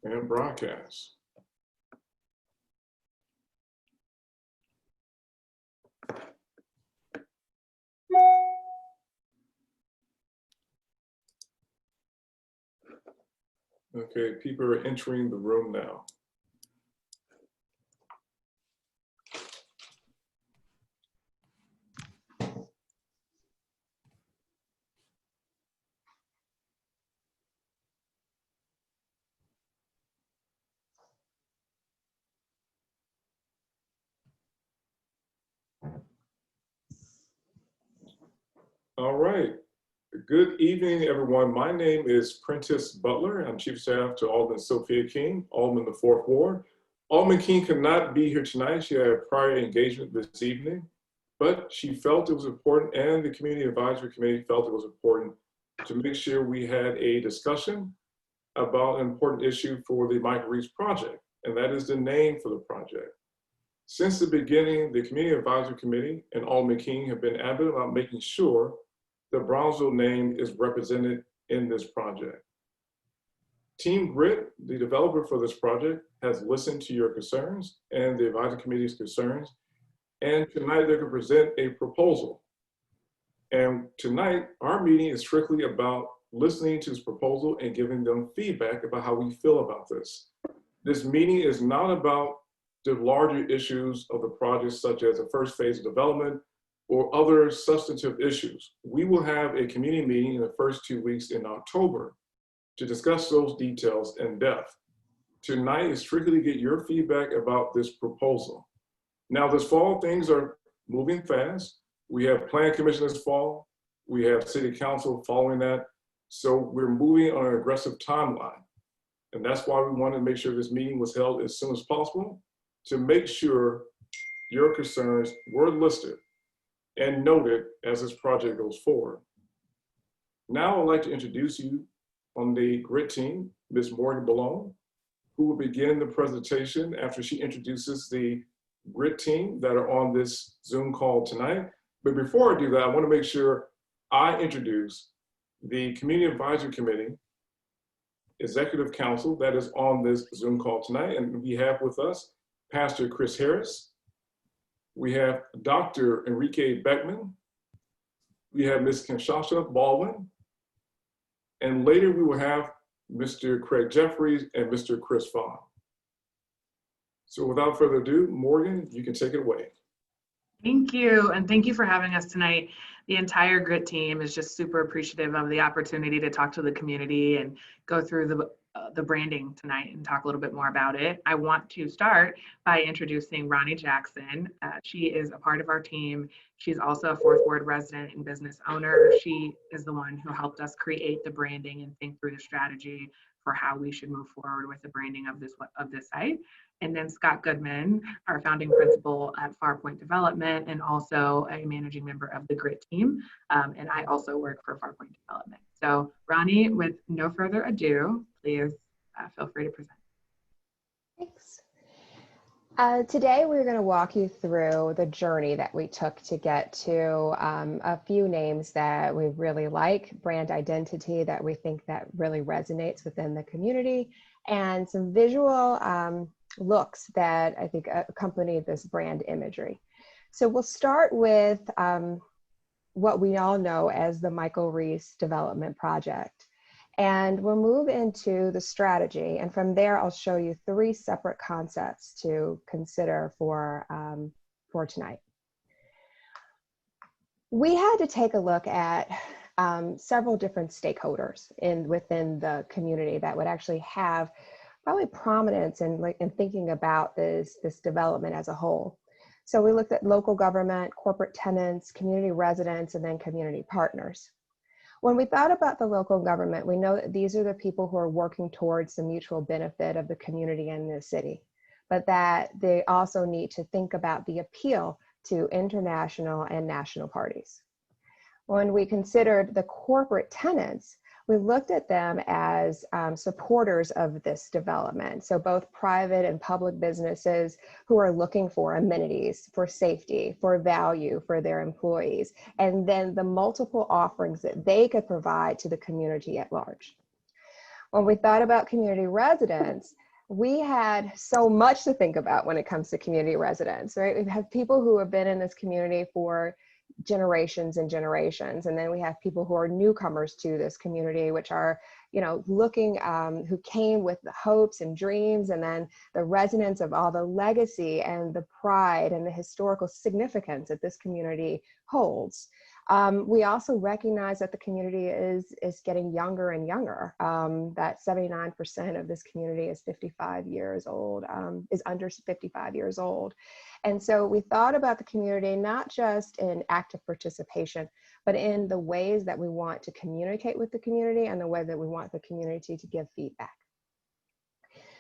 and broadcast. Okay, people are entering the room now. All right. Good evening, everyone. My name is Prentice Butler. I'm Chief of Staff to Alderman Sophia King, Alderman of the 4th Ward. Alderman King could not be here tonight. She had a prior engagement this evening, but she felt it was important, and the Community Advisory Committee felt it was important to make sure we had a discussion about an important issue for the Micheal Reese project, and that is the name for the project. Since the beginning, the Community Advisory Committee and Alderman King have been adamant about making sure the Brownsville name is represented in this project. Team Grit, the developer for this project, has listened to your concerns and the advisory committee's concerns, and tonight they're going to present a proposal. And tonight, our meeting is strictly about listening to this proposal and giving them feedback about how we feel about this. This meeting is not about the larger issues of the project, such as the first phase of development or other substantive issues. We will have a community meeting in the first 2 weeks in October to discuss those details in depth. Tonight is strictly to get your feedback about this proposal. Now, this fall, things are moving fast. We have Plan Commission this fall. We have City Council following that. So we're moving on an aggressive timeline. And that's why we wanted to make sure this meeting was held as soon as possible to make sure your concerns were listed and noted as this project goes forward. Now I'd like to introduce you on the GRIT team, Ms. Morgan Ballone, who will begin the presentation after she introduces the GRIT team that are on this Zoom call tonight. But before I do that, I want to make sure I introduce the Community Advisory Committee Executive Council that is on this Zoom call tonight. And we have with us Pastor Chris Harris. We have Dr. Enrique Beckman. We have Ms. Kinshasa Baldwin. And later we will have Mr. Craig Jeffries and Mr. Chris Fawn. So without further ado, Morgan, you can take it away. Thank you, and thank you for having us tonight. The entire GRIT team is just super appreciative of the opportunity to talk to the community and go through the branding tonight and talk a little bit more about it. I want to start by introducing Ronnie Jackson. She is a part of our team. She's also a 4th Ward resident and business owner. She is the one who helped us create the branding and think through the strategy for how we should move forward with the branding of this site. And then Scott Goodman, our founding principal at Farpoint Development and also a managing member of the GRIT team. And I also work for Farpoint Development. So Ronnie, with no further ado, please feel free to present. Thanks. Today we're going to walk you through the journey that we took to get to a few names that we really like, brand identity that we think that really resonates within the community, and some visual looks that I think accompany this brand imagery. So we'll start with what we all know as the Micheal Reese Development Project. And we'll move into the strategy. And from there, I'll show you 3 separate concepts to consider for tonight. We had to take a look at several different stakeholders within the community that would actually have probably prominence in thinking about this development as a whole. So we looked at local government, corporate tenants, community residents, and then community partners. When we thought about the local government, we know that these are the people who are working towards the mutual benefit of the community and the city, but that they also need to think about the appeal to international and national parties. When we considered the corporate tenants, we looked at them as supporters of this development. So both private and public businesses who are looking for amenities, for safety, for value for their employees, and then the multiple offerings that they could provide to the community at large. when we thought about community residents, we had so much to think about when it comes to community residents, right? We have people who have been in this community for generations and generations. And then we have people who are newcomers to this community, which are, you know, looking, who came with the hopes and dreams, and then the resonance of all the legacy and the pride and the historical significance that this community holds. We also recognize that the community is getting younger and younger, that 79% of this community is 55 years old, is under 55 years old. And so we thought about the community, not just in active participation, but in the ways that we want to communicate with the community and the way that we want the community to give feedback.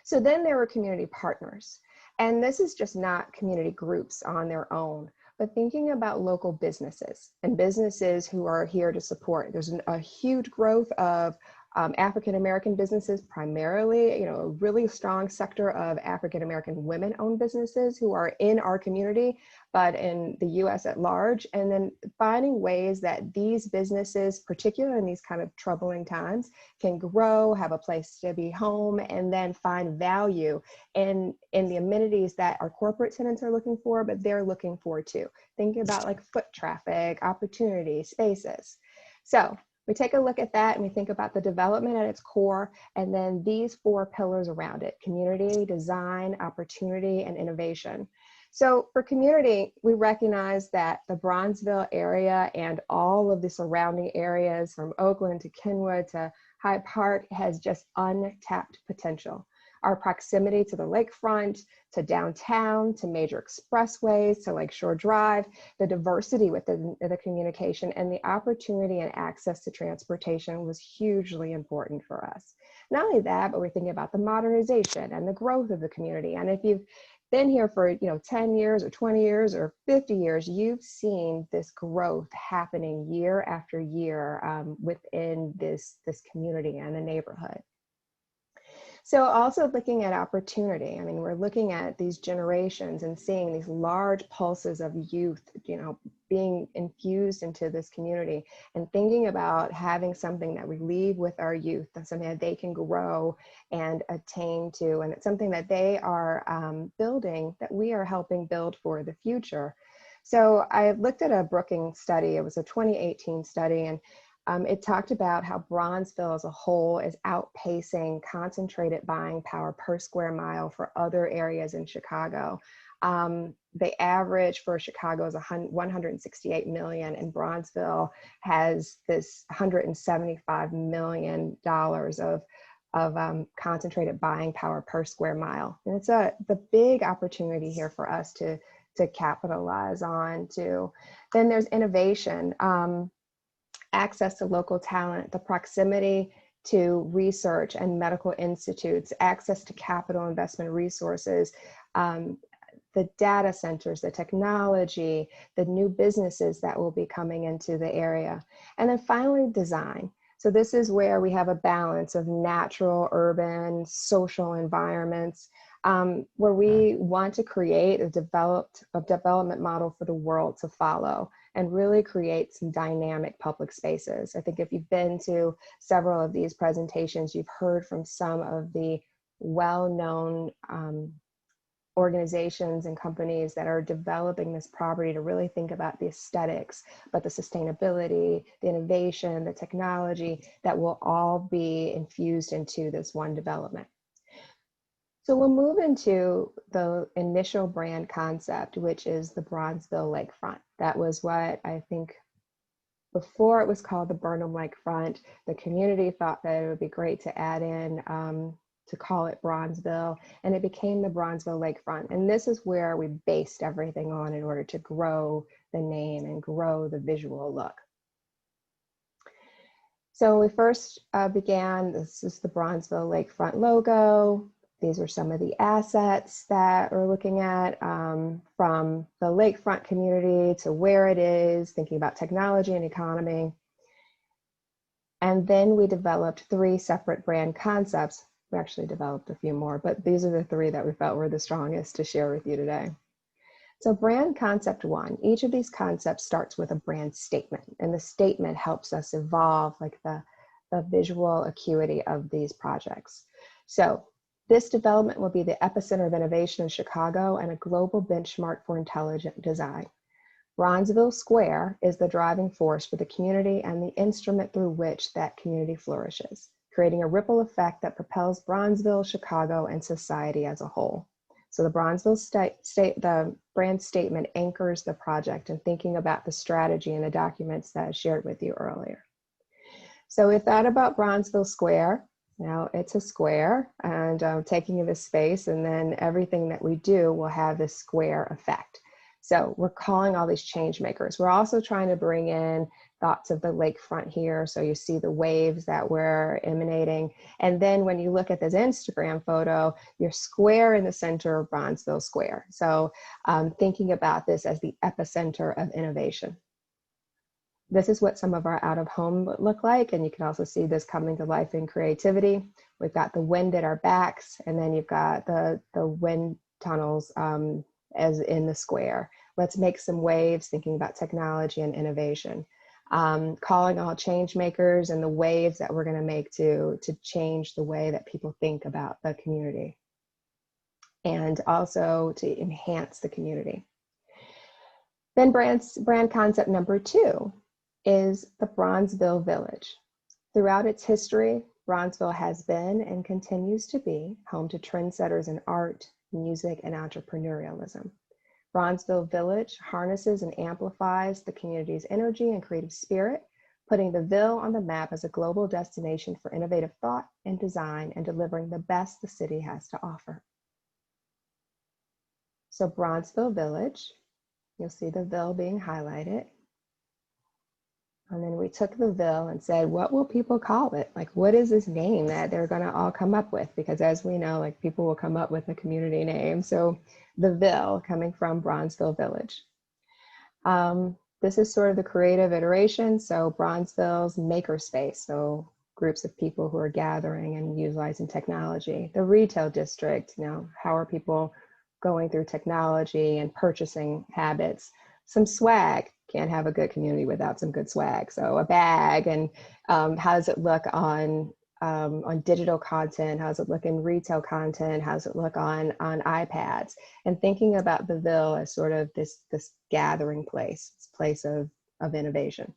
So then there were community partners. And this is just not community groups on their own, but thinking about local businesses and businesses who are here to support. There's a huge growth of African-American businesses, primarily, you know, a really strong sector of African-American women-owned businesses who are in our community, but in the US at large. And then finding ways that these businesses, particularly in these kind of troubling times, can grow, have a place to be home, and then find value in the amenities that our corporate tenants are looking for, but they're looking for too. Thinking about like foot traffic, opportunity, spaces. So we take a look at that and we think about the development at its core, and then these 4 pillars around it: community, design, opportunity, and innovation. So for community, we recognize that the Bronzeville area and all of the surrounding areas from Oakland to Kenwood to Hyde Park has just untapped potential. Our proximity to the lakefront, to downtown, to major expressways, to Lakeshore Drive, the diversity within the communication, and the opportunity and access to transportation was hugely important for us. Not only that, but we're thinking about the modernization and the growth of the community. And if you've been here for 10 years or 20 years or 50 years, you've seen this growth happening year after year within this community and the neighborhood. So also looking at opportunity. I mean, we're looking at these generations and seeing these large pulses of youth, being infused into this community, and thinking about having something that we leave with our youth, and something that they can grow and attain to. And it's something that they are building, that we are helping build for the future. So I looked at a Brookings study. It was a 2018 study, and it talked about how Bronzeville as a whole is outpacing concentrated buying power per square mile for other areas in Chicago. The average for Chicago is 168 million, and Bronzeville has this $175 million of concentrated buying power per square mile. And it's the big opportunity here for us to capitalize on too. Then there's innovation. Access to local talent, the proximity to research and medical institutes, access to capital investment resources, the data centers, the technology, the new businesses that will be coming into the area. And then finally, design. So this is where we have a balance of natural, urban, social environments, where we want to create a development model for the world to follow, and really create some dynamic public spaces. I think if you've been to several of these presentations, you've heard from some of the well-known organizations and companies that are developing this property to really think about the aesthetics, but the sustainability, the innovation, the technology that will all be infused into this one development. So we'll move into the initial brand concept, which is the Bronzeville Lakefront. That was what I think before it was called the Burnham Lakefront. The community thought that it would be great to add in to call it Bronzeville, and it became the Bronzeville Lakefront. And this is where we based everything on in order to grow the name and grow the visual look. So we first began, this is the Bronzeville Lakefront logo. These are some of the assets that we're looking at, from the lakefront community to where it is, thinking about technology and economy. And then we developed 3 separate brand concepts. We actually developed a few more, but these are the 3 that we felt were the strongest to share with you today. So brand concept 1, each of these concepts starts with a brand statement, and the statement helps us evolve like the the visual acuity of these projects. So this development will be the epicenter of innovation in Chicago and a global benchmark for intelligent design. Bronzeville Square is the driving force for the community and the instrument through which that community flourishes, creating a ripple effect that propels Bronzeville, Chicago, and society as a whole. So the Bronzeville the brand statement anchors the project and thinking about the strategy in the documents that I shared with you earlier. So we thought about Bronzeville Square. Now it's a square and taking this space, and then everything that we do will have this square effect. So we're calling all these change makers. We're also trying to bring in thoughts of the lakefront here. So you see the waves that we're emanating. And then when you look at this Instagram photo, you're square in the center of Bronzeville Square. So thinking about this as the epicenter of innovation. This is what some of our out of home look like. And you can also see this coming to life in creativity. We've got the wind at our backs, and then you've got the wind tunnels as in the square. Let's make some waves, thinking about technology and innovation. Calling all change makers and the waves that we're going to make to change the way that people think about the community, and also to enhance the community. Then brand concept number 2 is the Bronzeville Village. Throughout its history, Bronzeville has been and continues to be home to trendsetters in art, music, and entrepreneurialism. Bronzeville Village harnesses and amplifies the community's energy and creative spirit, putting the Ville on the map as a global destination for innovative thought and design and delivering the best the city has to offer. So Bronzeville Village, you'll see the Ville being highlighted. And then we took the Ville and said, what will people call it? Like, what is this name that they're going to all come up with? Because as we know, like, people will come up with a community name. So the Ville, coming from Bronzeville Village. This is sort of the creative iteration. So Bronzeville's makerspace. So groups of people who are gathering and utilizing technology. The retail district, you know, how are people going through technology and purchasing habits? Some swag. Can't have a good community without some good swag. So a bag, and how does it look on digital content? How does it look in retail content? How does it look on iPads? And thinking about the Ville as sort of this gathering place, this place of innovation.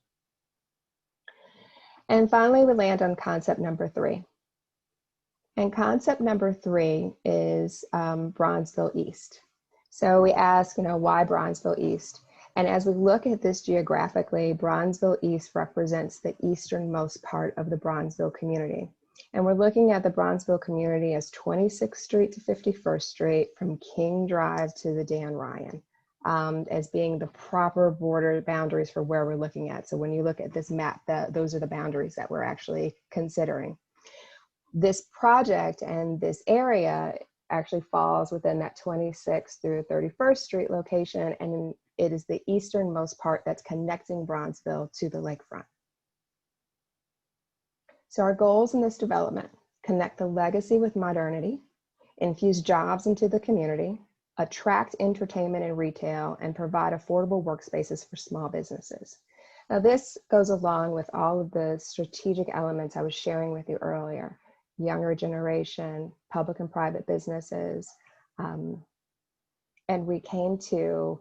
And finally, we land on concept number 3. And concept number 3 is Bronzeville East. So we ask, you know, why Bronzeville East? And as we look at this geographically, Bronzeville East represents the easternmost part of the Bronzeville community. And we're looking at the Bronzeville community as 26th Street to 51st Street, from King Drive to the Dan Ryan, as being the proper border boundaries for where we're looking at. So when you look at this map, those are the boundaries that we're actually considering. This project and this area actually falls within that 26th through 31st Street location, and it is the easternmost part that's connecting Bronzeville to the lakefront. So our goals in this development: connect the legacy with modernity, infuse jobs into the community, attract entertainment and retail, and provide affordable workspaces for small businesses. Now this goes along with all of the strategic elements I was sharing with you earlier: younger generation, public and private businesses, and we came to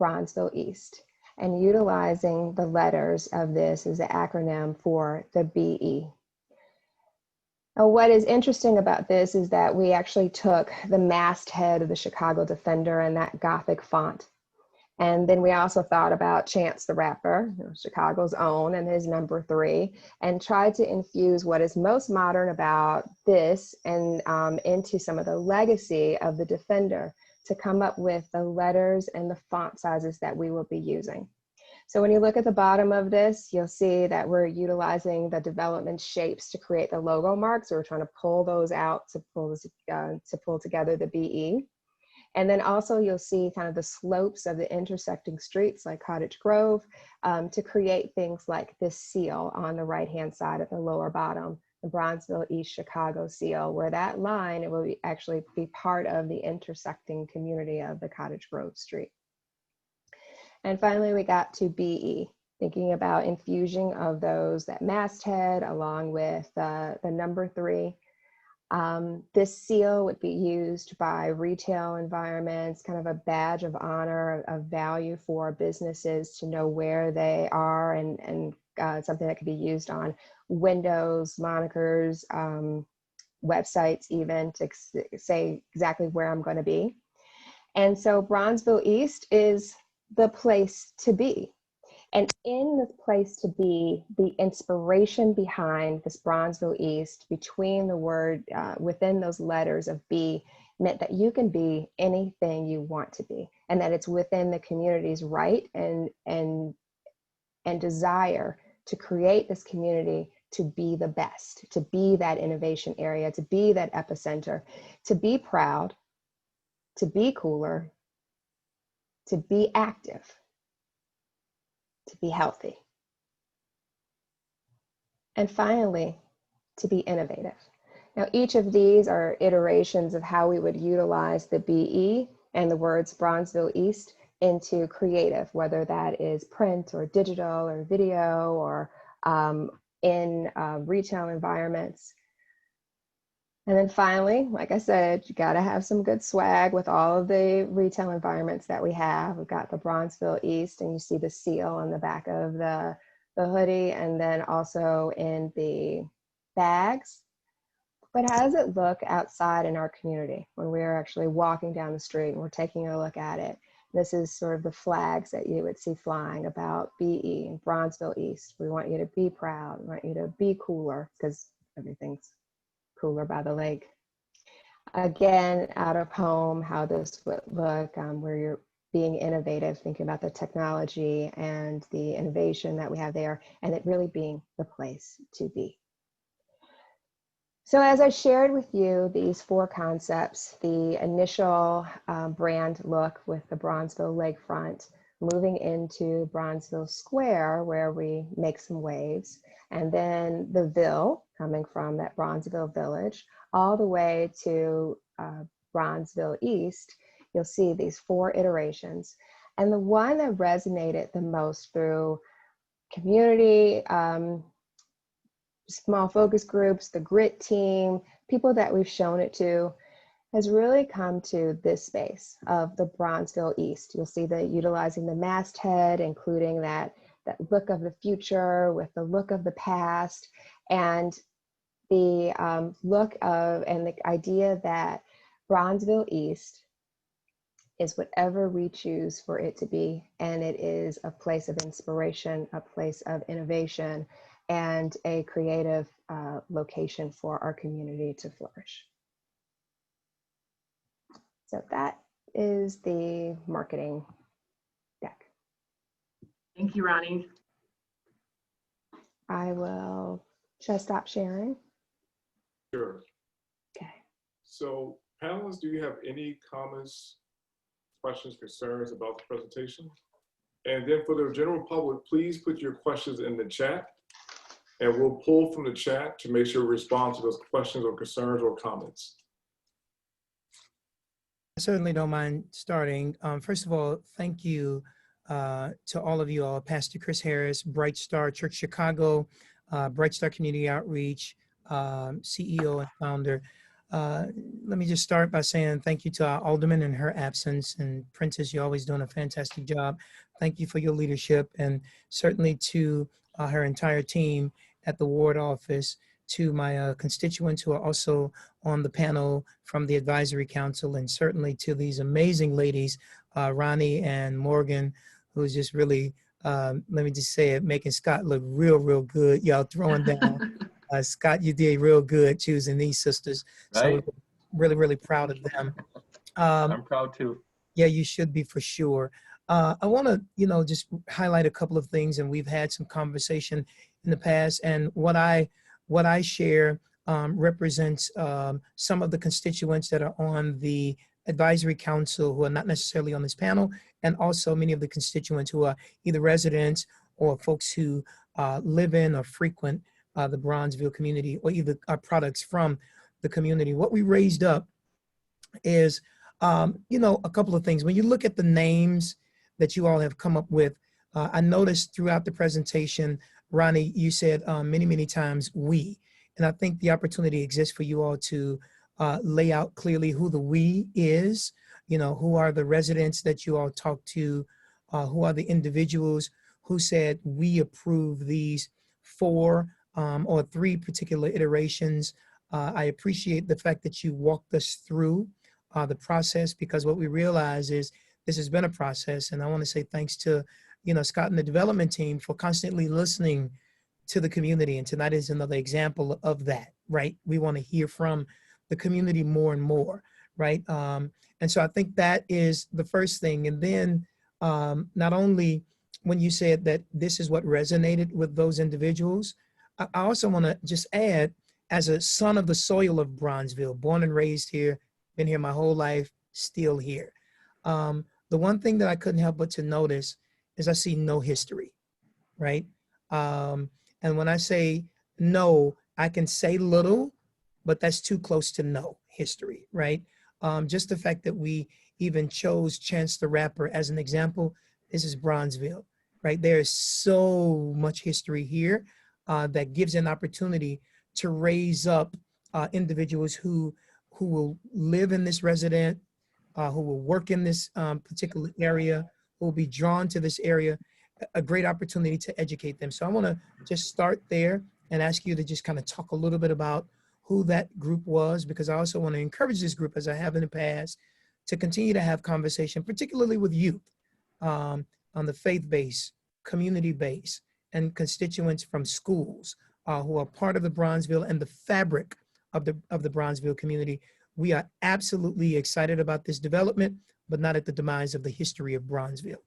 Bronzeville East, and utilizing the letters of this as the acronym for the BE. Now, what is interesting about this is that we actually took the masthead of the Chicago Defender and that Gothic font. And then we also thought about Chance the Rapper, you know, Chicago's own, and his number 3, and tried to infuse what is most modern about this and into some of the legacy of the Defender, to come up with the letters and the font sizes that we will be using. So when you look at the bottom of this, you'll see that we're utilizing the development shapes to create the logo marks. So we're trying to pull those out to pull together the BE. And then also you'll see kind of the slopes of the intersecting streets like Cottage Grove, to create things like this seal on the right-hand side at the lower bottom, the Bronzeville East Chicago seal, where that line, it will actually be part of the intersecting community of the Cottage Grove Street. And finally, we got to BE, thinking about infusing of that masthead along with the number 3. This seal would be used by retail environments, kind of a badge of honor, of value for businesses to know where they are, and something that could be used on windows, monikers, websites, even to say exactly where I'm going to be. And so Bronzeville East is the place to be. And in this place to be, the inspiration behind this Bronzeville East, between the word, within those letters of B, meant that you can be anything you want to be, and that it's within the community's right and desire to create this community to be the best, to be that innovation area, to be that epicenter, to be proud, to be cooler, to be active, to be healthy. And finally, to be innovative. Now, each of these are iterations of how we would utilize the BE and the words Bronzeville East into creative, whether that is print or digital or video or in retail environments. And then finally, like I said, you got to have some good swag with all of the retail environments that we have. We've got the Bronzeville East, and you see the seal on the back of the hoodie, and then also in the bags. But how does it look outside in our community when we're actually walking down the street and we're taking a look at it? This is sort of the flags that you would see flying about BE and Bronzeville East. We want you to be proud. We want you to be cooler, because everything's cooler by the lake. Again, out of home, how this would look, where you're being innovative, thinking about the technology and the innovation that we have there, and it really being the place to be. So as I shared with you these 4 concepts, the initial brand look with the Bronzeville lakefront, moving into Bronzeville Square, where we make some waves, and then the Ville, coming from that Bronzeville village, all the way to Bronzeville East, you'll see these 4 iterations. And the one that resonated the most through community, small focus groups, the GRIT team, people that we've shown it to, has really come to this space of the Bronzeville East. You'll see that utilizing the masthead, including that look of the future with the look of the past, and the look of, and the idea that Bronzeville East is whatever we choose for it to be. And it is a place of inspiration, a place of innovation, and a creative location for our community to flourish. So that is the marketing deck. Thank you, Ronnie. Should I stop sharing? Sure. Okay. So panelists, do you have any comments, questions, concerns about the presentation? And then for the general public, please put your questions in the chat, and we'll pull from the chat to make sure we respond to those questions or concerns or comments. I certainly don't mind starting. First of all, thank you to all of you all, Pastor Chris Harris, Bright Star Church Chicago, Bright Star Community Outreach, CEO and founder. Let me just start by saying thank you to our alderman in her absence, and Prentice, you're always doing a fantastic job. Thank you for your leadership, and certainly to her entire team at the ward office, to my constituents who are also on the panel from the advisory council, and certainly to these amazing ladies, Ronnie and Morgan, who's just really, let me just say it, making Scott look real, real good. Y'all throwing down. Scott, you did real good choosing these sisters. Right? So really, really proud of them. I'm proud too. Yeah, you should be for sure. I want to, just highlight a couple of things, and we've had some conversation in the past, and what I share represents some of the constituents that are on the advisory council who are not necessarily on this panel, and also many of the constituents who are either residents or folks who live in or frequent the Bronzeville community, or either products from the community. What we raised up is, a couple of things. When you look at the names that you all have come up with, I noticed throughout the presentation, Ronnie, you said many, many times we. And I think the opportunity exists for you all to lay out clearly who the we is, who are the residents that you all talk to, who are the individuals who said we approve these 4 or 3 particular iterations. I appreciate the fact that you walked us through the process, because what we realize is this has been a process. And I want to say thanks to, Scott and the development team for constantly listening to the community. And tonight is another example of that, right? We want to hear from the community more and more, right? And so I think that is the first thing. And then not only when you said that this is what resonated with those individuals, I also want to just add, as a son of the soil of Bronzeville, born and raised here, been here my whole life, still here. The one thing that I couldn't help but to notice is I see no history, right? And when I say no, I can say little, but that's too close to no history, right? Just the fact that we even chose Chance the Rapper as an example, this is Bronzeville, right? There is so much history here that gives an opportunity to raise up individuals who will live in this resident, who will work in this particular area, who will be drawn to this area, a great opportunity to educate them. So I want to just start there and ask you to just kind of talk a little bit about who that group was, because I also want to encourage this group, as I have in the past, to continue to have conversation, particularly with youth on the faith base, community base, and constituents from schools who are part of the Bronzeville and the fabric of the Bronzeville community. We are absolutely excited about this development, but not at the demise of the history of Bronzeville.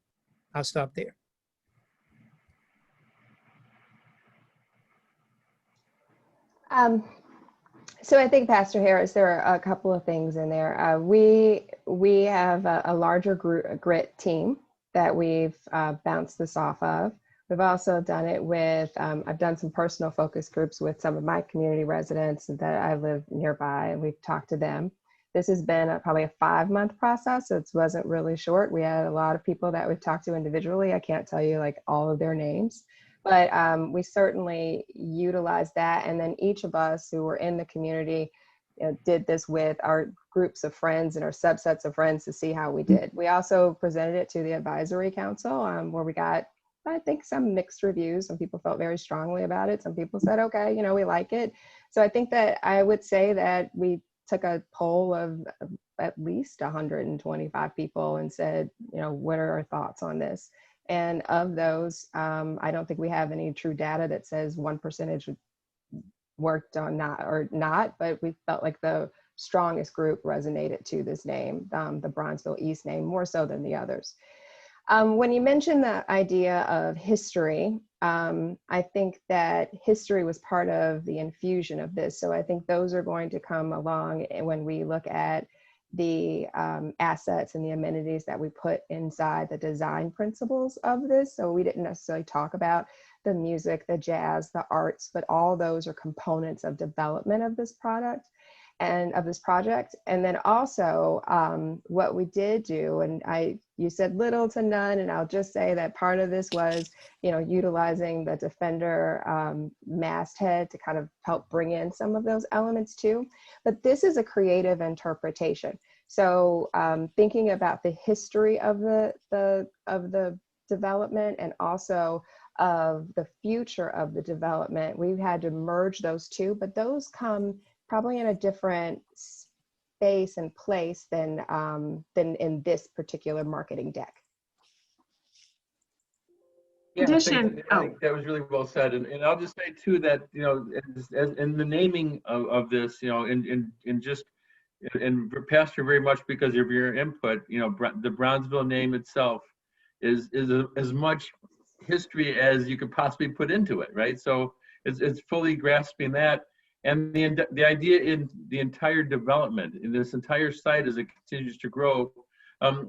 I'll stop there. So I think, Pastor Harris, there are a couple of things in there. We have a larger grit team that we've bounced this off of. We've also done it with, I've done some personal focus groups with some of my community residents that I live nearby, and we've talked to them. This has been probably a 5-month process, so it wasn't really short. We had a lot of people that we've talked to individually. I can't tell you like all of their names, but we certainly utilized that. And then each of us who were in the community did this with our groups of friends and our subsets of friends to see how we did. We also presented it to the advisory council where we got, I think, some mixed reviews. Some people felt very strongly about it. Some people said, okay, we like it. So I think that I would say that we took a poll of at least 125 people and said, what are our thoughts on this? And of those, I don't think we have any true data that says 1% worked on not, but we felt like the strongest group resonated to this name, the Bronzeville East name, more so than the others. When you mentioned the idea of history, I think that history was part of the infusion of this. So I think those are going to come along when we look at the assets and the amenities that we put inside the design principles of this. So we didn't necessarily talk about the music, the jazz, the arts, but all those are components of development of this product and of this project. And then also what we did do, and you said little to none, and I'll just say that part of this was, utilizing the Defender masthead to kind of help bring in some of those elements too. But this is a creative interpretation. So thinking about the history of the development and also of the future of the development, we've had to merge those two, but those come probably in a different space and place than in this particular marketing deck. Yeah, I think that was really well said, and I'll just say too that as in the naming of this, and Pastor, very much because of your input, the Bronzeville name itself is as much history as you could possibly put into it, right? So it's fully grasping that. And the idea in the entire development, in this entire site as it continues to grow,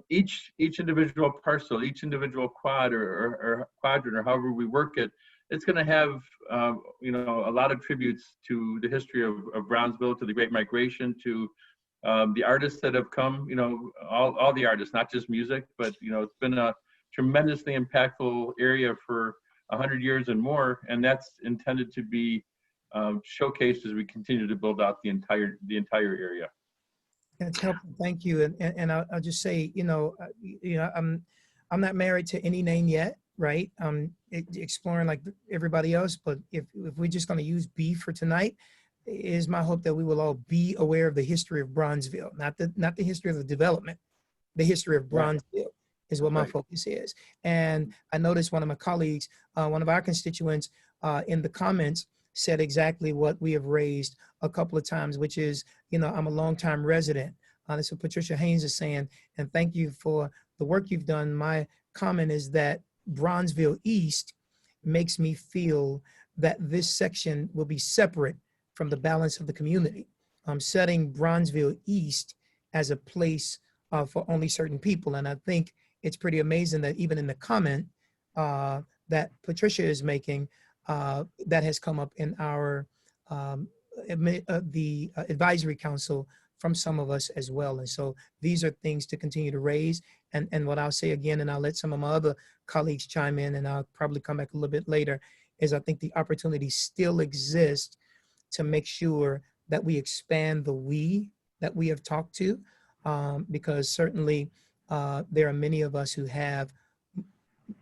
each individual parcel, each individual quad or quadrant, or however we work it, it's going to have a lot of tributes to the history of Brownsville, to the Great Migration, to the artists that have come, all the artists, not just music, but it's been a tremendously impactful area for 100 years and more, and that's intended to be showcased as we continue to build out the entire area. That's helpful. Thank you. And I'll just say, I'm not married to any name yet, right? Exploring like everybody else, but if we're just going to use B for tonight, it is my hope that we will all be aware of the history of Bronzeville, not the history of the development, the history of Bronzeville is what my focus is. And I noticed one of my colleagues, one of our constituents in the comments said exactly what we have raised a couple of times, which is, I'm a longtime resident. That's what Patricia Haynes is saying. And thank you for the work you've done. My comment is that Bronzeville East makes me feel that this section will be separate from the balance of the community. Setting Bronzeville East as a place for only certain people. And I think it's pretty amazing that even in the comment that Patricia is making, that has come up in our the advisory council from some of us as well. And so these are things to continue to raise. And what I'll say again, and I'll let some of my other colleagues chime in, and I'll probably come back a little bit later, is I think the opportunity still exists to make sure that we expand the we that we have talked to, because certainly there are many of us who have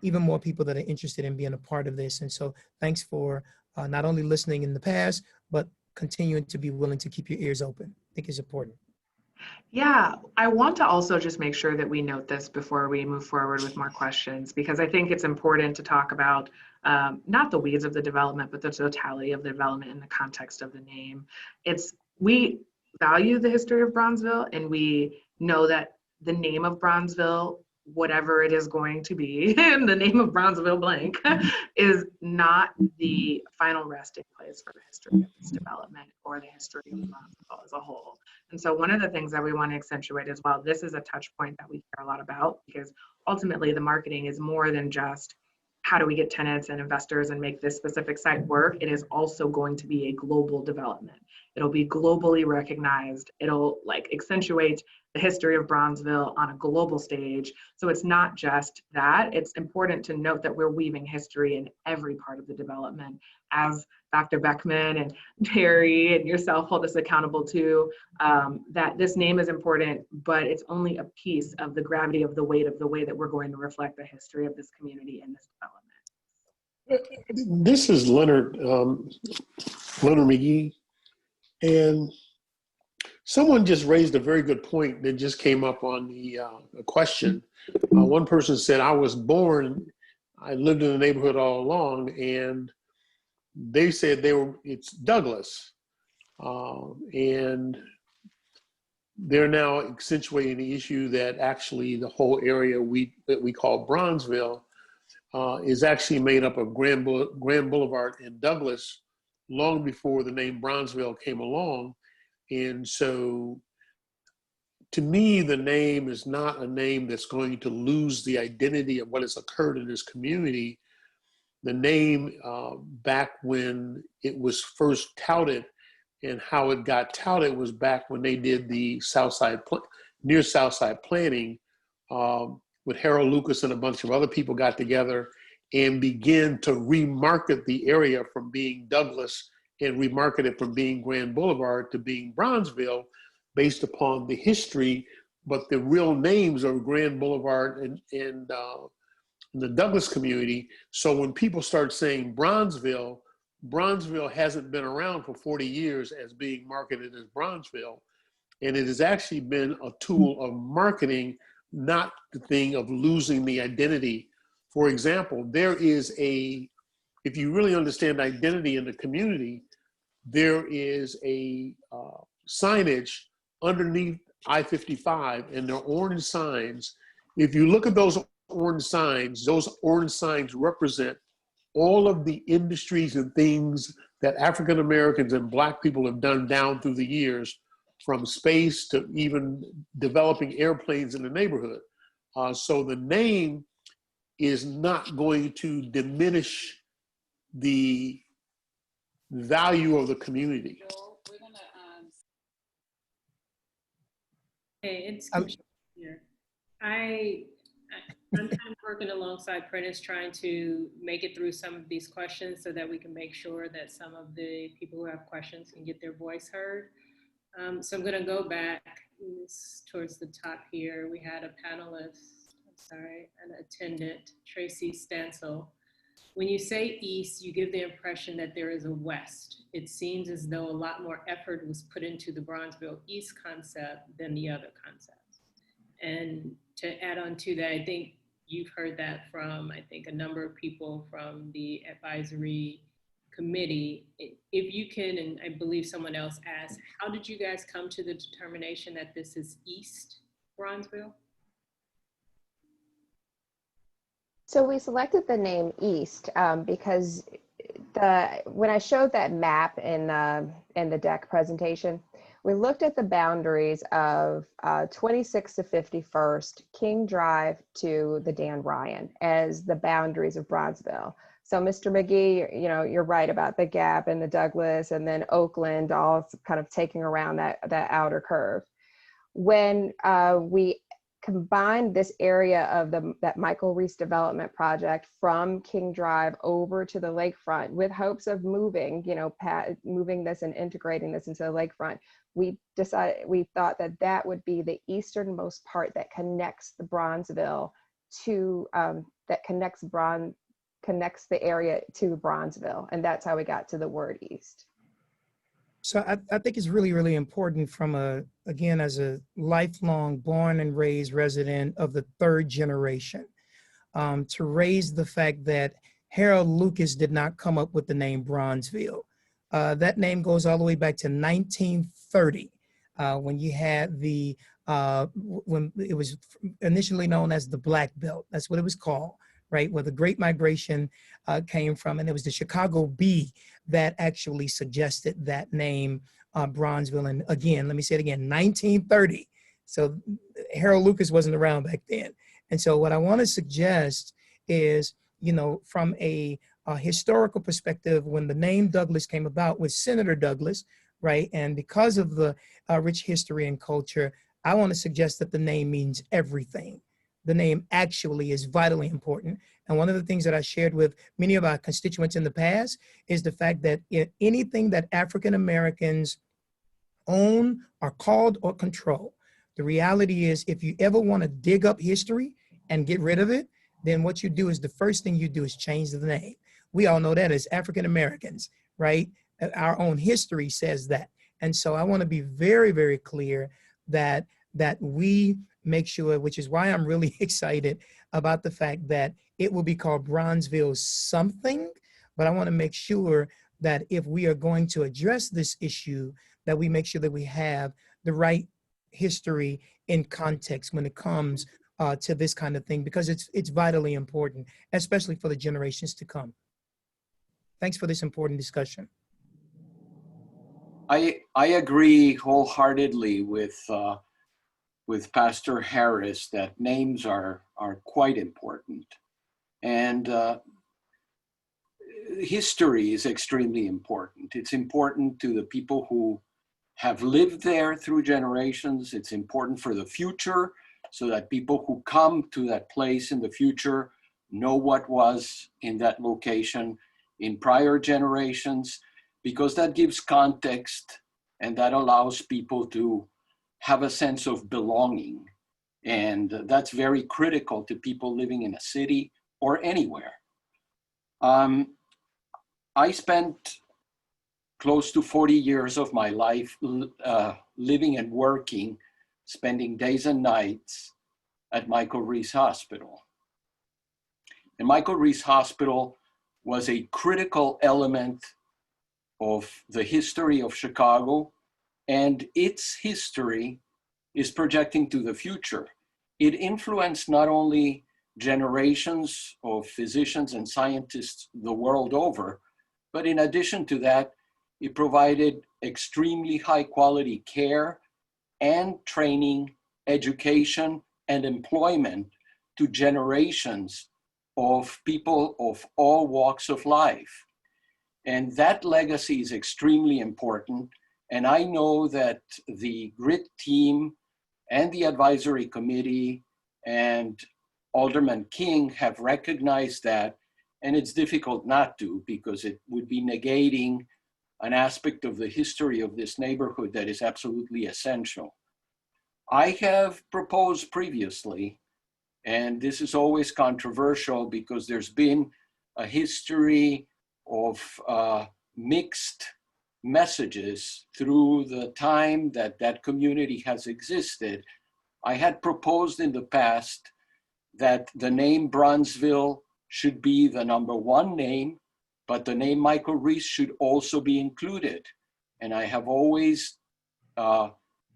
even more people that are interested in being a part of this. And so thanks for not only listening in the past, but continuing to be willing to keep your ears open. I think it's important. Yeah, I want to also just make sure that we note this before we move forward with more questions, because I think it's important to talk about not the weeds of the development, but the totality of the development in the context of the name. We value the history of Bronzeville, and we know that the name of Bronzeville, whatever it is going to be, the name of Bronzeville blank, is not the final resting place for the history of this development or the history of Bronzeville as a whole. And so one of the things that we want to accentuate as well, this is a touch point that we care a lot about, because ultimately the marketing is more than just how do we get tenants and investors and make this specific site work. It is also going to be a global development. It'll be globally recognized. It'll accentuate the history of Bronzeville on a global stage. So it's not just that. It's important to note that we're weaving history in every part of the development, as Dr. Beckman and Terry and yourself hold us accountable to, that this name is important, but it's only a piece of the gravity of the weight of the way that we're going to reflect the history of this community and this development. This is Leonard McGee, and someone just raised a very good point that just came up on the question. One person said, I lived in the neighborhood all along, and they said it's Douglas. And they're now accentuating the issue that actually the whole area that we call Bronzeville is actually made up of Grand Boulevard and Douglas long before the name Bronzeville came along. And so to me, the name is not a name that's going to lose the identity of what has occurred in this community. The name back when it was first touted and how it got touted was back when they did the near Southside planning with Harold Lucas and a bunch of other people got together and began to remarket the area from being Douglas and remarket it from being Grand Boulevard to being Bronzeville based upon the history, but the real names are Grand Boulevard and the Douglas community. So when people start saying Bronzeville hasn't been around for 40 years as being marketed as Bronzeville. And it has actually been a tool of marketing, not the thing of losing the identity. For example, if you really understand identity in the community, there is a signage underneath I-55, and they're orange signs. If you look at those orange signs represent all of the industries and things that African Americans and Black people have done down through the years, from space to even developing airplanes in the neighborhood. So the name is not going to diminish the value of the community. We're gonna, hey, it's here. I'm kind of working alongside Prentice, trying to make it through some of these questions so that we can make sure that some of the people who have questions can get their voice heard. So I'm going to go back towards the top here. We had a panelist, an attendant, Tracy Stansel. When you say east, you give the impression that there is a west. It seems as though a lot more effort was put into the Bronzeville East concept than the other concepts. And to add on to that, I think you've heard that from, I think, a number of people from the advisory committee. If you can, and I believe someone else asked, how did you guys come to the determination that this is East Bronzeville? So we selected the name East because when I showed that map in the deck presentation, we looked at the boundaries of 26th to 51st, King Drive to the Dan Ryan as the boundaries of Bronzeville. So Mr. McGee, you know, you're right about the Gap and the Douglas and then Oakland, all kind of taking around that outer curve. When we combined this area of that Micheal Reese development project from King Drive over to the lakefront with hopes of moving, you know, moving this and integrating this into the lakefront, we thought that that would be the easternmost part that connects the Bronzeville to, that connects the area to Bronzeville. And that's how we got to the word East. So I think it's really, really important again, as a lifelong born and raised resident of the third generation, to raise the fact that Harold Lucas did not come up with the name Bronzeville. That name goes all the way back to 1930, when you had when it was initially known as the Black Belt. That's what it was called, right? Where the Great Migration came from. And it was the Chicago Bee that actually suggested that name, Bronzeville. And again, let me say it again, 1930. So Harold Lucas wasn't around back then. And so what I want to suggest is, you know, from a historical perspective, when the name Douglas came about with Senator Douglas, right? And because of the rich history and culture, I want to suggest that the name means everything. The name actually is vitally important. And one of the things that I shared with many of our constituents in the past is the fact that anything that African Americans own, are called, or control, the reality is if you ever want to dig up history and get rid of it, then what you do is the first thing you do is change the name. We all know that as African Americans, right? Our own history says that. And so I want to be very, very clear that we make sure, which is why I'm really excited about the fact that it will be called Bronzeville something, but I want to make sure that if we are going to address this issue, that we make sure that we have the right history in context when it comes to this kind of thing, because it's vitally important, especially for the generations to come. Thanks for this important discussion. I agree wholeheartedly with Pastor Harris that names are quite important, and history is extremely important. It's important to the people who have lived there through generations. It's important for the future, so that people who come to that place in the future know what was in that location in prior generations, because that gives context and that allows people to have a sense of belonging. And that's very critical to people living in a city or anywhere. I spent close to 40 years of my life living and working, spending days and nights at Micheal Reese Hospital. And Micheal Reese Hospital was a critical element of the history of Chicago, and its history is projecting to the future. It influenced not only generations of physicians and scientists the world over, but in addition to that, it provided extremely high quality care and training, education, and employment to generations of people of all walks of life. And that legacy is extremely important. And I know that the GRIT team and the advisory committee and Alderman King have recognized that, and it's difficult not to because it would be negating an aspect of the history of this neighborhood that is absolutely essential. I have proposed previously, and this is always controversial because there's been a history of mixed messages through the time that that community has existed. I had proposed in the past that the name Bronzeville should be the #1 name, but the name Micheal Reese should also be included. And I have always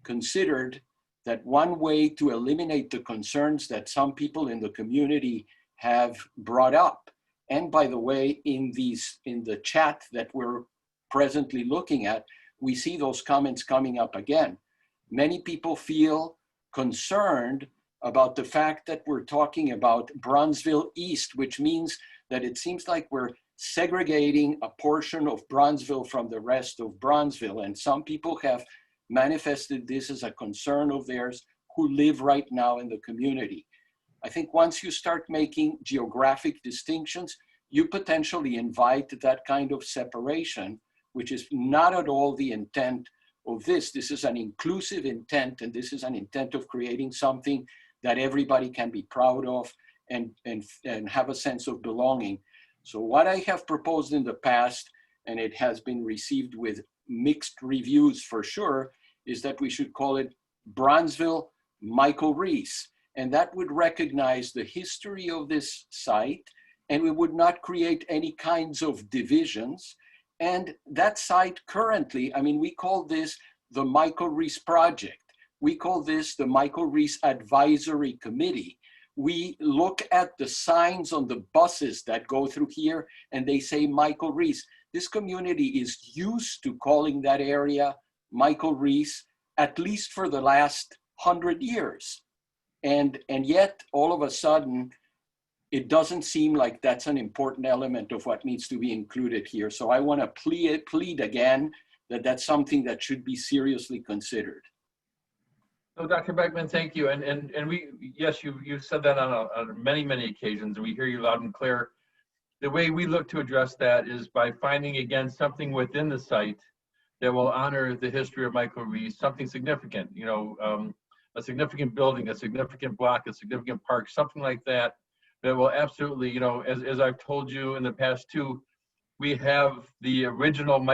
considered that one way to eliminate the concerns that some people in the community have brought up, and by the way, in the chat that we're presently looking at, we see those comments coming up again. Many people feel concerned about the fact that we're talking about Bronzeville East, which means that it seems like we're segregating a portion of Bronzeville from the rest of Bronzeville. And some people have manifested this as a concern of theirs who live right now in the community. I think once you start making geographic distinctions, you potentially invite that kind of separation, which is not at all the intent of this. This is an inclusive intent, and this is an intent of creating something that everybody can be proud of and have a sense of belonging. So what I have proposed in the past, and it has been received with mixed reviews for sure, is that we should call it Bronzeville Micheal Reese. And that would recognize the history of this site, and we would not create any kinds of divisions. And that site currently, I mean, we call this the Micheal Reese Project. We call this the Micheal Reese Advisory Committee. We look at the signs on the buses that go through here and they say Micheal Reese. This community is used to calling that area Micheal Reese, at least for the last 100 years. And yet, all of a sudden, it doesn't seem like that's an important element of what needs to be included here. So I want to plead again that that's something that should be seriously considered. So Dr. Beckman, thank you. And we, yes, you've said that on many occasions, and we hear you loud and clear. The way we look to address that is by finding, again, something within the site that will honor the history of Micheal Reese, something significant, you know, a significant building, a significant block, a significant park, something like that, that will absolutely, you know, as I've told you in the past too, we have the original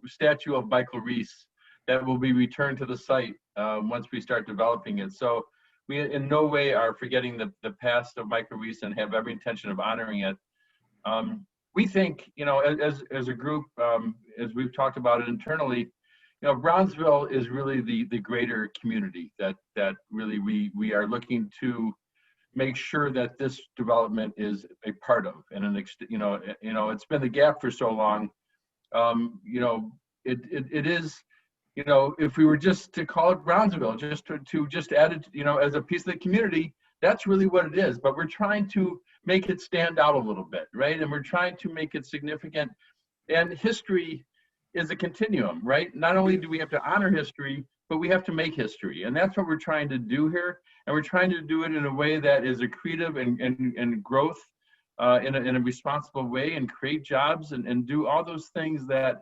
statue of Micheal Reese that will be returned to the site once we start developing it. So we in no way are forgetting the past of Micheal Reese and have every intention of honoring it. We think, you know, as a group, as we've talked about it internally, you know, Brownsville is really the greater community that really we are looking to make sure that this development is a part of, and you know, it's been the gap for so long. You know, it is, you know, if we were just to call it Brownsville, just to just add it, you know, as a piece of the community, that's really what it is. But we're trying to make it stand out a little bit, right? And we're trying to make it significant. And history is a continuum, right? Not only do we have to honor history, but we have to make history. And that's what we're trying to do here. And we're trying to do it in a way that is accretive and growth in a responsible way, and create jobs and do all those things that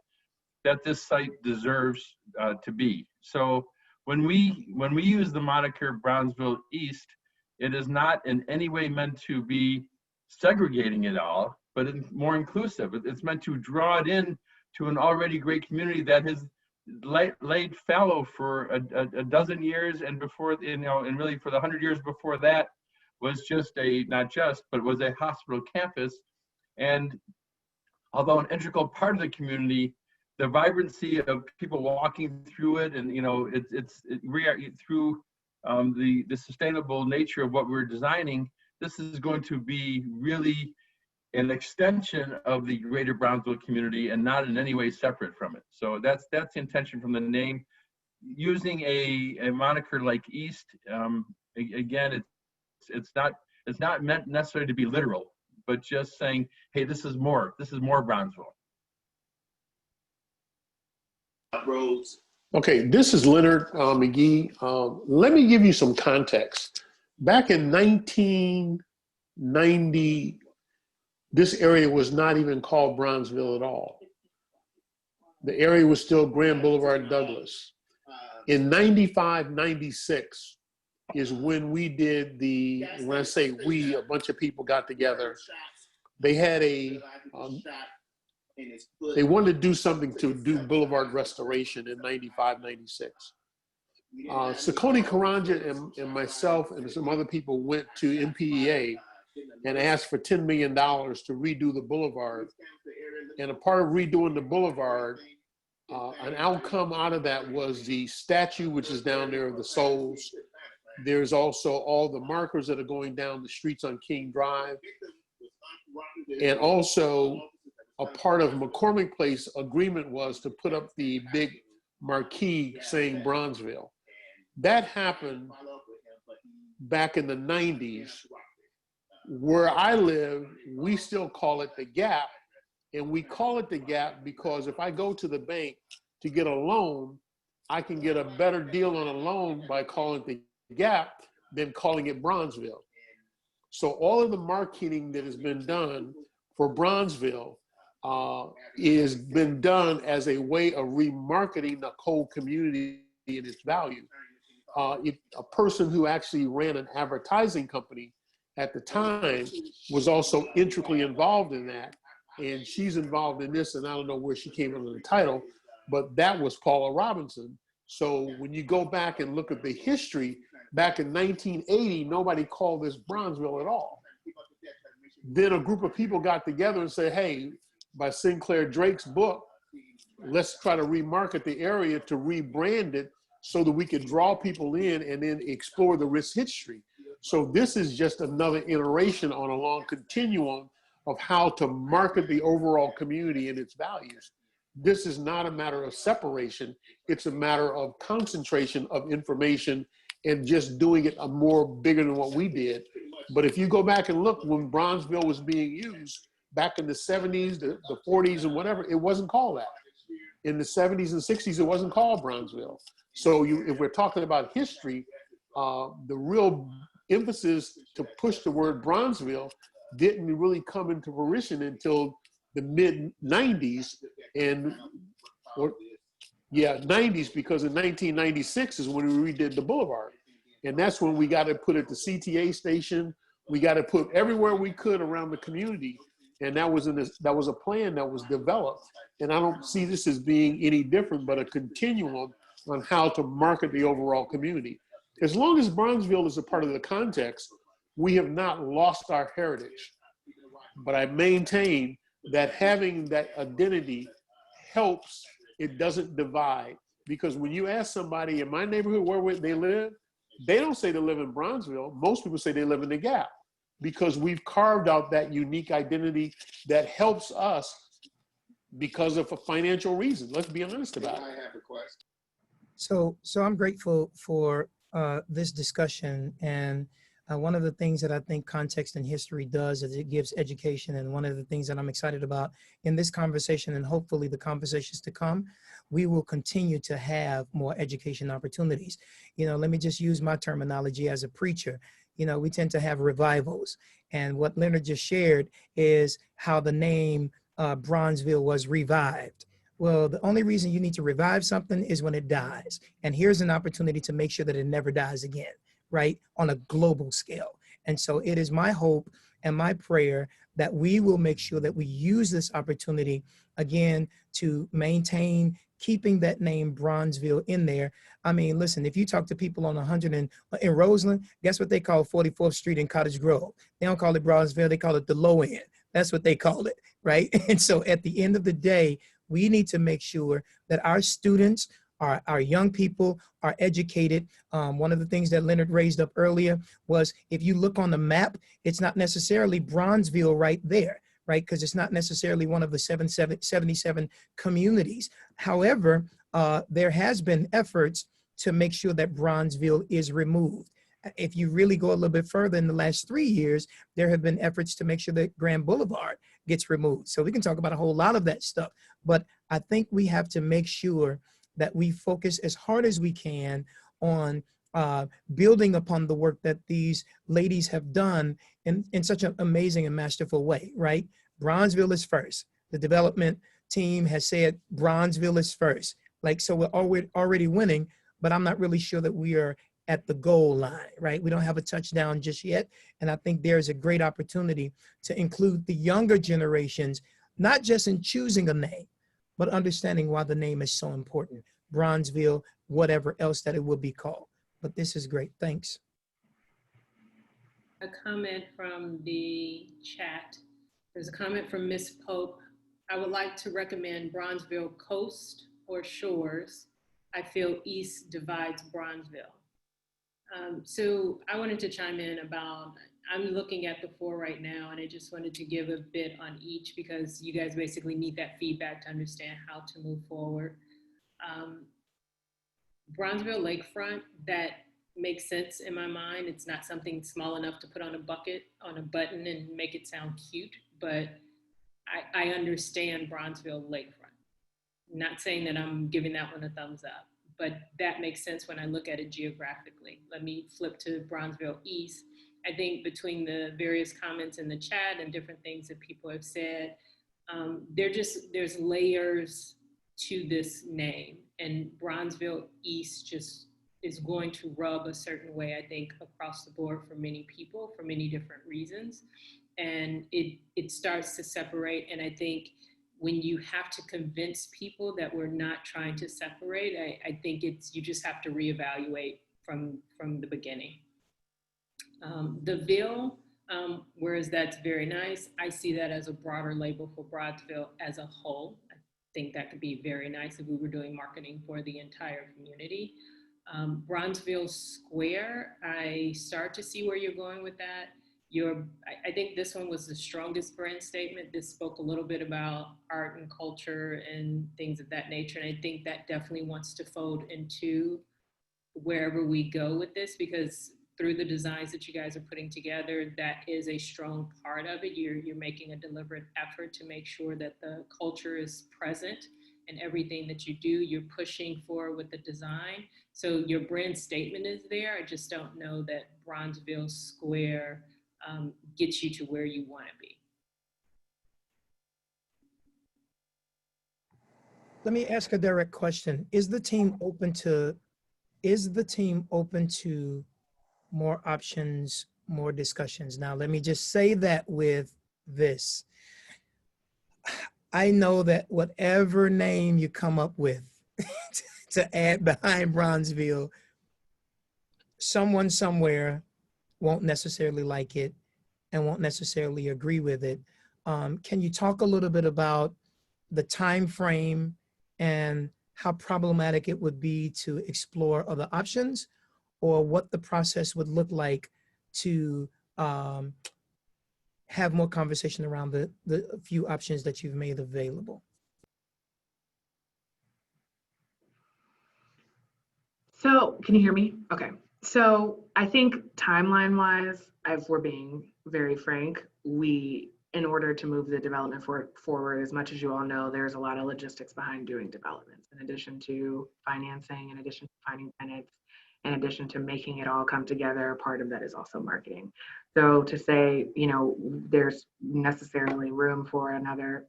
this site deserves to be. So when we use the moniker Brownsville East, it is not in any way meant to be segregating it all, but it's more inclusive. It's meant to draw it in to an already great community that has laid fallow for a dozen years, and before, you know, and really for the 100 years before that was just but was a hospital campus. And although an integral part of the community, the vibrancy of people walking through it, and, you know, through the sustainable nature of what we're designing, this is going to be really an extension of the greater Brownsville community and not in any way separate from it. So that's the intention from the name. Using a moniker like East, again, it's not meant necessarily to be literal, but just saying, hey, this is more Brownsville. Okay, this is Leonard McGee. Let me give you some context. Back in this area was not even called Bronzeville at all. The area was still Grand Boulevard Douglas. In 95, 96 is when we did when I say we, a bunch of people got together. They had they wanted to do something to do boulevard restoration in 95, 96. Sakoni Karanja and myself and some other people went to MPEA and asked for $10 million to redo the boulevard. And a part of redoing the boulevard, an outcome out of that was the statue, which is down there of the souls. There's also all the markers that are going down the streets on King Drive. And also a part of McCormick Place agreement was to put up the big marquee saying Bronzeville. That happened back in the 90s. Where I live, we still call it the Gap. And we call it the Gap because if I go to the bank to get a loan, I can get a better deal on a loan by calling it the Gap than calling it Bronzeville. So all of the marketing that has been done for Bronzeville is been done as a way of remarketing the whole community and its value. A person who actually ran an advertising company at the time was also intricately involved in that. And she's involved in this, and I don't know where she came under the title, but that was Paula Robinson. So when you go back and look at the history, back in 1980, nobody called this Bronzeville at all. Then a group of people got together and said, hey, by Sinclair Drake's book, let's try to remarket the area to rebrand it so that we could draw people in and then explore the rich history. So this is just another iteration on a long continuum of how to market the overall community and its values. This is not a matter of separation. It's a matter of concentration of information and just doing it a more bigger than what we did. But if you go back and look when Bronzeville was being used back in the 70s, the 40s and whatever, it wasn't called that. In the 70s and 60s, it wasn't called Bronzeville. So if we're talking about history, the real emphasis to push the word Bronzeville didn't really come into fruition until the mid 90s and 90s, because in 1996 is when we redid the boulevard. And that's when we got to put it the CTA station. We got to put everywhere we could around the community. And that was a plan that was developed. And I don't see this as being any different, but a continuum on how to market the overall community. As long as Bronzeville is a part of the context, we have not lost our heritage. But I maintain that having that identity helps, it doesn't divide. Because when you ask somebody in my neighborhood where they live, they don't say they live in Bronzeville. Most people say they live in the Gap, because we've carved out that unique identity that helps us because of a financial reason. Let's be honest about it. I have a question. So I'm grateful for this discussion. And one of the things that I think context and history does is it gives education. And one of the things that I'm excited about in this conversation, and hopefully the conversations to come, we will continue to have more education opportunities. You know, let me just use my terminology as a preacher. You know, we tend to have revivals. And what Leonard just shared is how the name Bronzeville was revived. Well, the only reason you need to revive something is when it dies. And here's an opportunity to make sure that it never dies again, right? On a global scale. And so it is my hope and my prayer that we will make sure that we use this opportunity again to maintain keeping that name Bronzeville in there. I mean, listen, if you talk to people on 100 in Roseland, guess what they call 44th Street in Cottage Grove? They don't call it Bronzeville, they call it the low end. That's what they call it, right? And so at the end of the day, we need to make sure that our students, our young people are educated. One of the things that Leonard raised up earlier was if you look on the map, it's not necessarily Bronzeville right there, right? Because it's not necessarily one of the 77 communities. However, there has been efforts to make sure that Bronzeville is removed. If you really go a little bit further in the last 3 years, there have been efforts to make sure that Grand Boulevard gets removed. So we can talk about a whole lot of that stuff, but I think we have to make sure that we focus as hard as we can on building upon the work that these ladies have done in such an amazing and masterful way, right? Bronzeville is first. The development team has said Bronzeville is first. Like, so we're already winning, but I'm not really sure that we are at the goal line, right? We don't have a touchdown just yet. And I think there's a great opportunity to include the younger generations, not just in choosing a name, but understanding why the name is so important. Bronzeville, whatever else that it will be called. But this is great. Thanks. A comment from the chat. There's a comment from Miss Pope. I would like to recommend Bronzeville Coast or Shores. I feel East divides Bronzeville. So I wanted to chime in about, I'm looking at the 4 right now, and I just wanted to give a bit on each because you guys basically need that feedback to understand how to move forward. Bronzeville Lakefront, that makes sense in my mind. It's not something small enough to put on a bucket, on a button and make it sound cute, but I understand Bronzeville Lakefront. Not saying that I'm giving that one a thumbs up, but that makes sense when I look at it geographically. Let me flip to Bronzeville East. I think between the various comments in the chat and different things that people have said, there's layers to this name, and Bronzeville East just is going to rub a certain way, I think, across the board for many people for many different reasons. And it starts to separate. And I think when you have to convince people that we're not trying to separate, I think you just have to reevaluate from the beginning. The Ville, whereas that's very nice, I see that as a broader label for Bronzeville as a whole. I think that could be very nice if we were doing marketing for the entire community. Bronzeville Square, I start to see where you're going with that. I think this one was the strongest brand statement. This spoke a little bit about art and culture and things of that nature. And I think that definitely wants to fold into wherever we go with this, because through the designs that you guys are putting together, that is a strong part of it. You're making a deliberate effort to make sure that the culture is present in everything that you do. You're pushing forward with the design. So your brand statement is there. I just don't know that Bronzeville Square gets you to where you want to be. Let me ask a direct question. Is the team open to more options, more discussions? Now, let me just say that with this. I know that whatever name you come up with to add behind Bronzeville, someone somewhere won't necessarily like it and won't necessarily agree with it. Can you talk a little bit about the time frame and how problematic it would be to explore other options, or what the process would look like to have more conversation around the few options that you've made available? So can you hear me? Okay. So I think timeline-wise, if we're being very frank, in order to move the development forward, as much as you all know, there's a lot of logistics behind doing developments, in addition to financing, in addition to finding tenants, in addition to making it all come together. Part of that is also marketing. So to say, there's necessarily room for another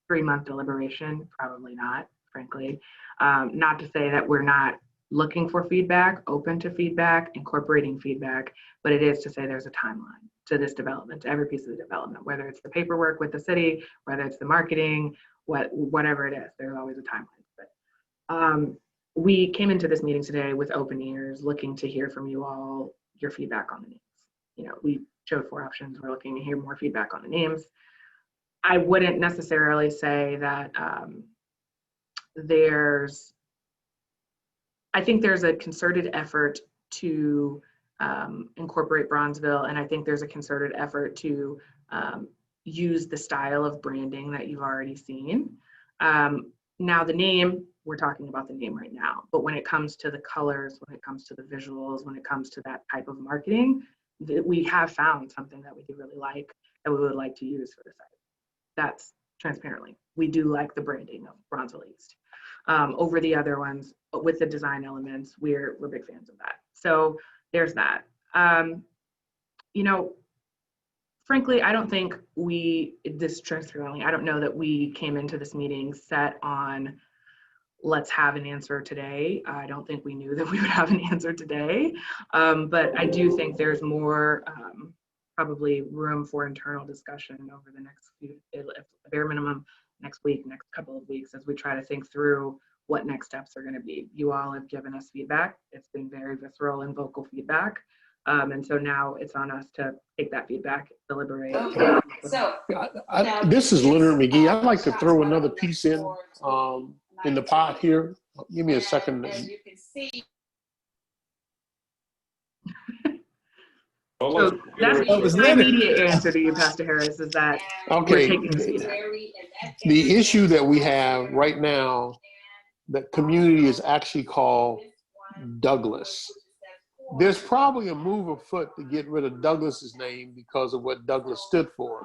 3-month deliberation, probably not, frankly. Not to say that we're not looking for feedback, open to feedback, incorporating feedback, but it is to say there's a timeline to this development, to every piece of the development, whether it's the paperwork with the city, whether it's the marketing, whatever it is, there's always a timeline. But we came into this meeting today with open ears, looking to hear from you all, your feedback on the names. We showed 4 options. We're looking to hear more feedback on the names. I wouldn't necessarily say that I think there's a concerted effort to incorporate Bronzeville, and I think there's a concerted effort to use the style of branding that you've already seen. Now the name, we're talking about the name right now, but when it comes to the colors, when it comes to the visuals, when it comes to that type of marketing, we have found something that we do really like that we would like to use for the site. That's transparently. We do like the branding of Bronzeville East. Over the other ones, with the design elements, we're big fans of that. So there's that. You know, frankly, I don't think I don't know that we came into this meeting set on, let's have an answer today. I don't think we knew that we would have an answer today. But I do think there's more probably room for internal discussion over the next few, at bare minimum, next week, next couple of weeks, as we try to think through what next steps are going to be. You all have given us feedback. It's been very visceral and vocal feedback. And so now it's on us to take that feedback, deliberate. Okay, so This is Leonard McGee. I'd like to throw another piece in the pot here. Give me a second. as you can see, So that's That was my Leonard. immediate answer to you, Pastor Harris, is that we're Okay, taking this feedback. the issue that we have right now, that community is actually called Douglas. There's probably a move afoot to get rid of Douglas's name because of what Douglas stood for.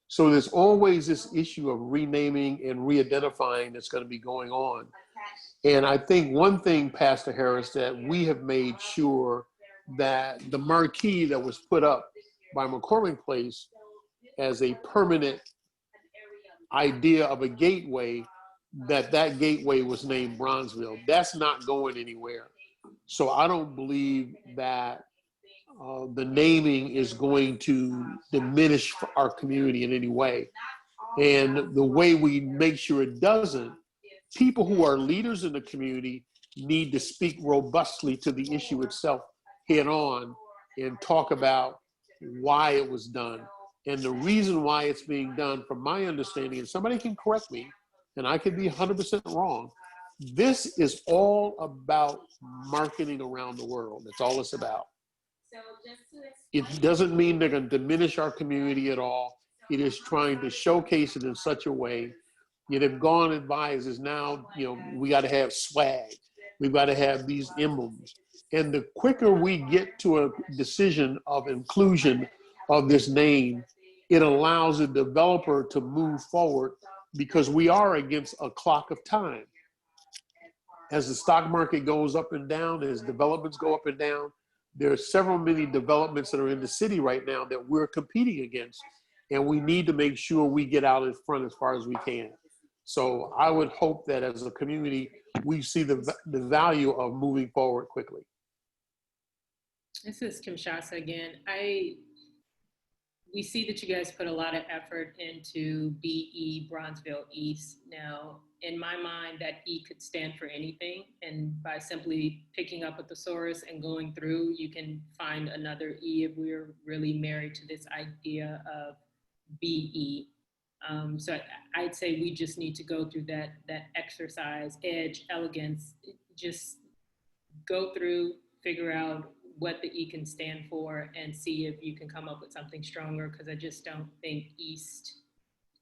So there's always this issue of renaming and re-identifying that's going to be going on. And I think one thing, Pastor Harris, that we have made sure that the marquee that was put up by McCormick Place as a permanent idea of a gateway, that gateway was named Bronzeville. That's not going anywhere. So I don't believe that the naming is going to diminish our community in any way. And the way we make sure it doesn't, people who are leaders in the community need to speak robustly to the issue itself head on and talk about why it was done. And the reason why it's being done, from my understanding, and somebody can correct me, and I could be 100% wrong, this is all about marketing around the world. That's all it's about. It doesn't mean they're going to diminish our community at all. It is trying to showcase it in such a way. They've gone and advised is now, we got to have swag. We've got to have these emblems. And the quicker we get to a decision of inclusion of this name, it allows the developer to move forward, because we are against a clock of time. As the stock market goes up and down, as developments go up and down, there are many developments that are in the city right now that we're competing against. And we need to make sure we get out in front as far as we can. So I would hope that as a community, we see the value of moving forward quickly. This is Kim Shasa again. We see that you guys put a lot of effort into BE Bronzeville East. Now, in my mind, that E could stand for anything. And by simply picking up a thesaurus and going through, you can find another E if we're really married to this idea of BE. So I'd say we just need to go through that exercise, edge, elegance, just go through, figure out what the E can stand for, and see if you can come up with something stronger, because I just don't think East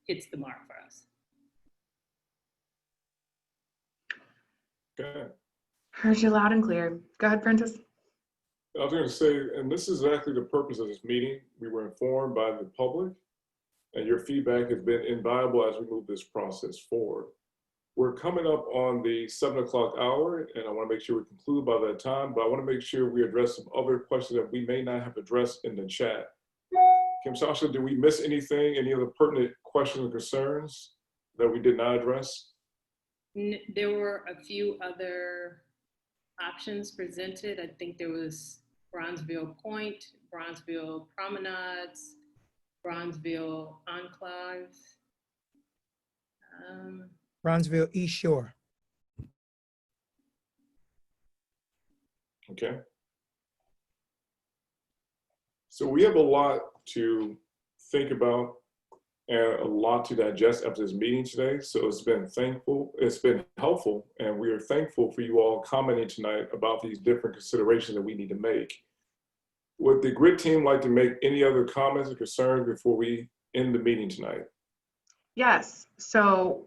hits the mark for us. Okay. Heard you loud and clear. Go ahead, Prentice. I was going to say, and this is exactly the purpose of this meeting. We were informed by the public, and your feedback has been invaluable as we move this process forward. We're coming up on the 7 o'clock hour, and I want to make sure we conclude by that time, but I want to make sure we address some other questions that we may not have addressed in the chat. Kim Sasha, did we miss anything, any other pertinent questions or concerns that we did not address? There were a few other options presented. I think there was Bronzeville Point, Bronzeville Promenades, Bronzeville Enclave. Bronzeville East Shore. Okay. So we have a lot to think about and a lot to digest after this meeting today. So it's been helpful, and we are thankful for you all commenting tonight about these different considerations that we need to make. Would the GRIT team like to make any other comments or concerns before we end the meeting tonight? Yes. So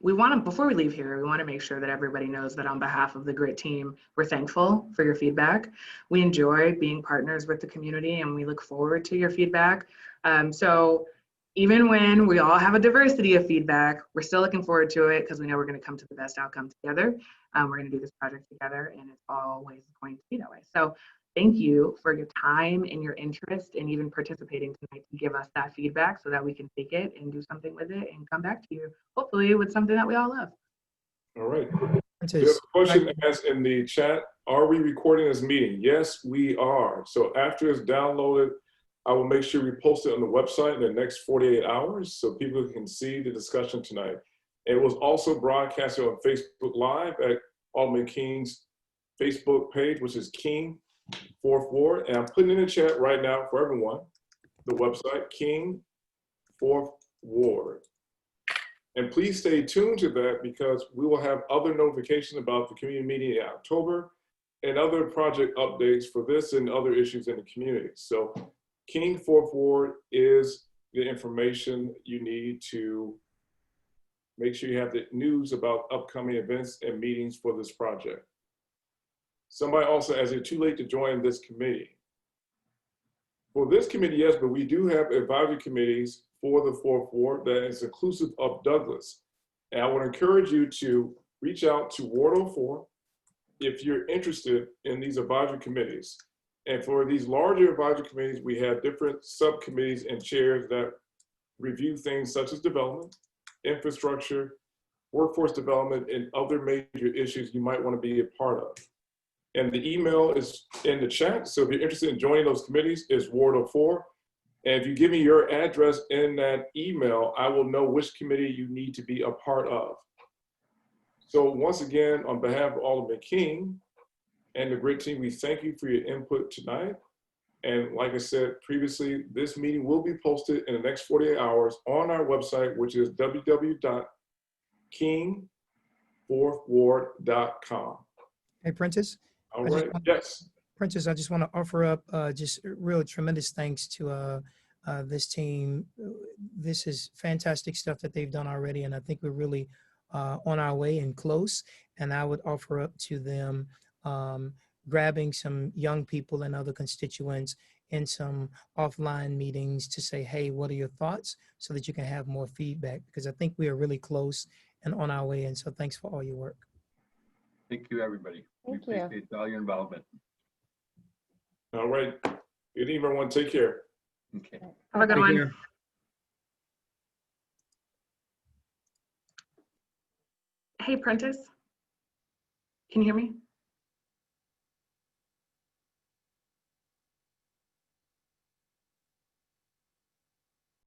before we leave here, we want to make sure that everybody knows that on behalf of the GRIT team, we're thankful for your feedback. We enjoy being partners with the community, and we look forward to your feedback. So even when we all have a diversity of feedback, we're still looking forward to it, because we know we're going to come to the best outcome together. We're going to do this project together, and it's always going to be that way. So thank you for your time and your interest and even participating tonight to give us that feedback so that we can take it and do something with it and come back to you, hopefully with something that we all love. All right. Prentice, There's a question asked in the chat. Are we recording this meeting? Yes, we are. So after it's downloaded, I will make sure we post it on the website in the next 48 hours so people can see the discussion tonight. It was also broadcasted on Facebook Live at Alderman King's Facebook page, which is King 4th Ward. And I'm putting in the chat right now for everyone, the website, King 4th Ward. And please stay tuned to that because we will have other notifications about the community meeting in October and other project updates for this and other issues in the community. So King 4th Ward is the information you need to make sure you have the news about upcoming events and meetings for this project. Somebody also asked, is it too late to join this committee? For this committee, yes, but we do have advisory committees for the 4th Ward that is inclusive of Douglas. And I would encourage you to reach out to Ward 04 if you're interested in these advisory committees. And for these larger advisory committees, we have different subcommittees and chairs that review things such as development, infrastructure, workforce development, and other major issues you might want to be a part of. And the email is in the chat. So if you're interested in joining those committees, it's Ward 04. And if you give me your address in that email, I will know which committee you need to be a part of. So once again, on behalf of Alderman King and the GRIT team, we thank you for your input tonight. And like I said previously, this meeting will be posted in the next 48 hours on our website, which is www.king4thward.com. hey, Prentice. All right, yes. Prentice, I just want to offer up just real tremendous thanks to this team. This is fantastic stuff that they've done already, and I think we're really on our way and close. And I would offer up to them grabbing some young people and other constituents in some offline meetings to say, hey, what are your thoughts, so that you can have more feedback, because I think we are really close and on our way. And so thanks for all your work. Thank you, everybody. Thank We you. appreciate all your involvement. All right. Good evening, everyone. Take care. Okay. Have a good Take one. care. Hey, Prentice, can you hear me?